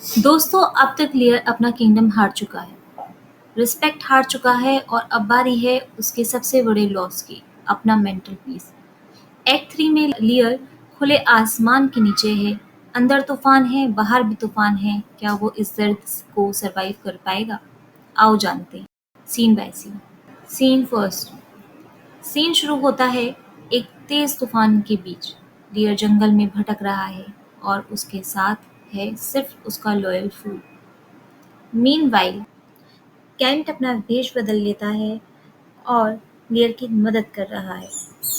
दोस्तों, अब तक लियर अपना किंगडम हार चुका है, रिस्पेक्ट हार चुका है और अब बारी है उसके सबसे बड़े लॉस की, अपना मेंटल पीस। एक्ट 3 में लियर खुले आसमान के नीचे है, अंदर तूफान है, बाहर भी तूफान है। क्या वो इस दर्द को सरवाइव कर पाएगा? आओ जानते हैं, scene by scene. Scene first. Scene शुरू होता है एक तेज तूफान के बीच। डियर जंगल में भटक रहा है और उसके साथ है सिर्फ उसका लॉयल फूल। मीनवाइल कैंट अपना वेश बदल लेता है और लियर की मदद कर रहा है।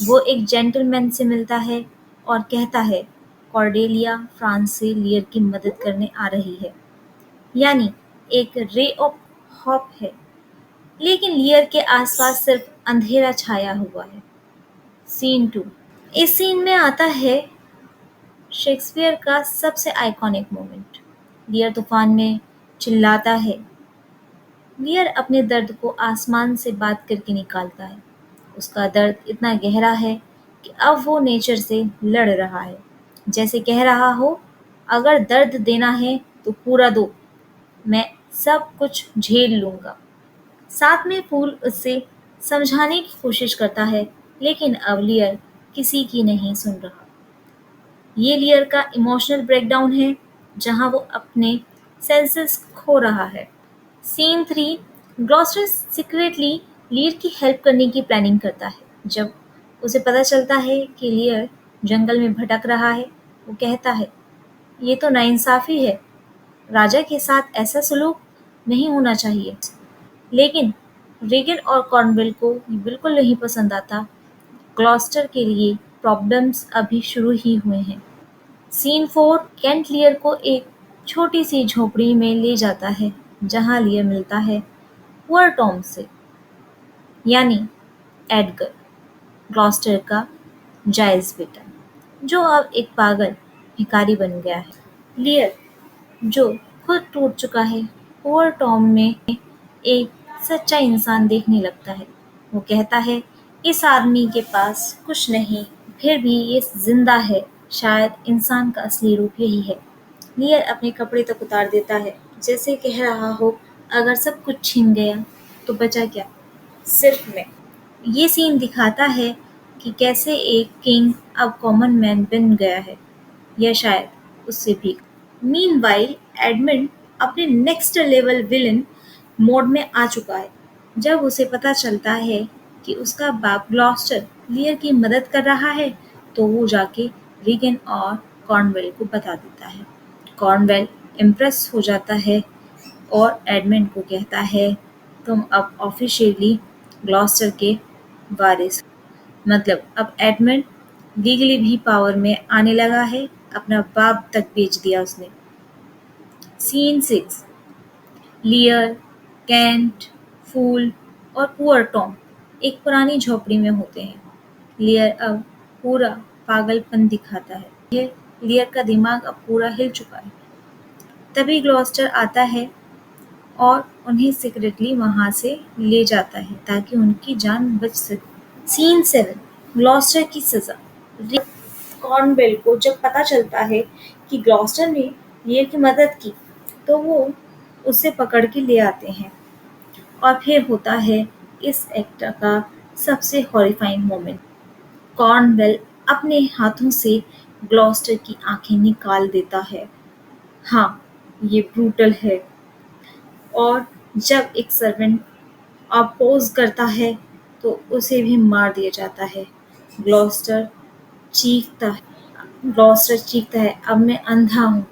वो एक जेंटलमैन से मिलता है और कहता है कॉर्डेलिया फ्रांस से लियर की मदद करने आ रही है। यानी एक रे ऑफ होप है। लेकिन लियर के आसपास सिर्फ अंधेरा छाया हुआ है। सीन 2। इस सीन में आता है शेक्सपियर का सबसे आइकॉनिक मोमेंट। लियर तूफान में चिल्लाता है। लियर अपने दर्द को आसमान से बात करके निकालता है। उसका दर्द इतना गहरा है कि अब वो नेचर से लड़ रहा है। जैसे कह रहा हो, अगर दर्द देना है तो पूरा दो, मैं सब कुछ झेल लूंगा। साथ में फूल उससे समझाने की कोशिश करता है, लेकिन अब लियर किसी की नहीं सुन रहा। ये लियर का इमोशनल ब्रेकडाउन है, जहाँ वो अपने सेंसेस खो रहा है। सीन 3। ग्लॉस्टर सीक्रेटली लियर की हेल्प करने की प्लानिंग करता है। जब उसे पता चलता है कि लियर जंगल में भटक रहा है, वो कहता है, ये तो नाइंसाफ़ी है। राजा के साथ ऐसा सलूक नहीं होना चाहिए। लेकिन रेगन और कॉर्नवेल को ये बिल्कुल नहीं पसंद आता। ग्लॉस्टर के लिए प्रॉब्लम्स अभी शुरू ही हुए हैं। सीन 4। केंट लियर को एक छोटी सी झोपड़ी में ले जाता है, जहाँ लियर मिलता है पुअर टॉम से, यानी एडगर, ग्लॉस्टर का जायज बेटा, जो अब एक पागल भिखारी बन गया है। लियर, जो खुद टूट चुका है, पुअर टॉम में एक सच्चा इंसान देखने लगता है। वो कहता है, इस आदमी के पास कुछ नहीं, फिर भी ये जिंदा है। शायद इंसान का असली रूप यही है। लियर अपने कपड़े तक उतार देता है, जैसे कह रहा हो, अगर सब कुछ छिन गया तो बचा क्या? सिर्फ मैं। ये सीन दिखाता है कि कैसे एक किंग अब कॉमन मैन बन गया है, या शायद उससे भी। मीनवाइल एडमंड अपने नेक्स्ट लेवल विलन मोड में आ चुका है। जब उसे पता चलता है कि उसका बाप ग्लॉस्टर लियर की मदद कर रहा है, तो वो जाके रीगन और कॉर्नवेल को बता देता है। कॉर्नवेल इम्प्रेस हो जाता है और एडमंड को कहता है, तुम अब ऑफिशियली ग्लॉस्टर के वारिस। मतलब अब एडमंड लीगली भी पावर में आने लगा है। अपना बाप तक बेच दिया उसने। सीन 6। लियर, कैंट, फूल और पुअर टॉम एक पुरानी झोपड़ी में होते हैं। लियर अब पूरा पागलपन दिखाता है। लियर का दिमाग अब पूरा हिल चुका है। तभी ग्लॉस्टर आता है और उन्हें सीक्रेटली वहां से ले जाता है ताकि उनकी जान बच सके। सीन 7। ग्लॉस्टर की सजा। कॉर्नवेल को जब पता चलता है कि ग्लॉस्टर ने लियर की मदद की, तो वो उसे पकड़ के ले आते हैं। और फिर होता है इस एक्ट का सबसे हॉरिफाइंग मोमेंट। कॉर्नवेल अपने हाथों से ग्लॉस्टर की आंखें निकाल देता है। हाँ, ये ब्रूटल है। और जब एक सर्वेंट अपोज करता है, तो उसे भी मार दिया जाता है। ग्लॉस्टर चीखता है ग्लॉस्टर चीखता है, अब मैं अंधा हूँ,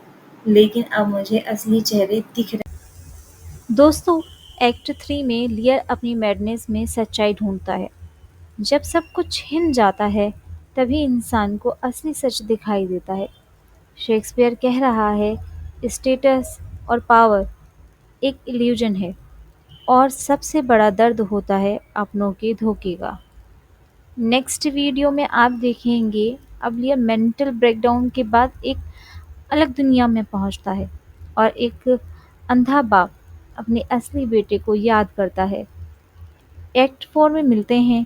लेकिन अब मुझे असली चेहरे दिख रहे। दोस्तों, एक्ट 3 में लियर अपनी मैडनेस में सच्चाई ढूंढता है। जब सब कुछ हिन जाता है, तभी इंसान को असली सच दिखाई देता है। शेक्सपियर कह रहा है, स्टेटस और पावर एक इल्यूजन है, और सबसे बड़ा दर्द होता है अपनों के धोखे का। नेक्स्ट वीडियो में आप देखेंगे, अब लियर मेंटल ब्रेकडाउन के बाद एक अलग दुनिया में पहुंचता है और एक अंधा बाप अपने असली बेटे को याद करता है। एक्ट 4 में मिलते हैं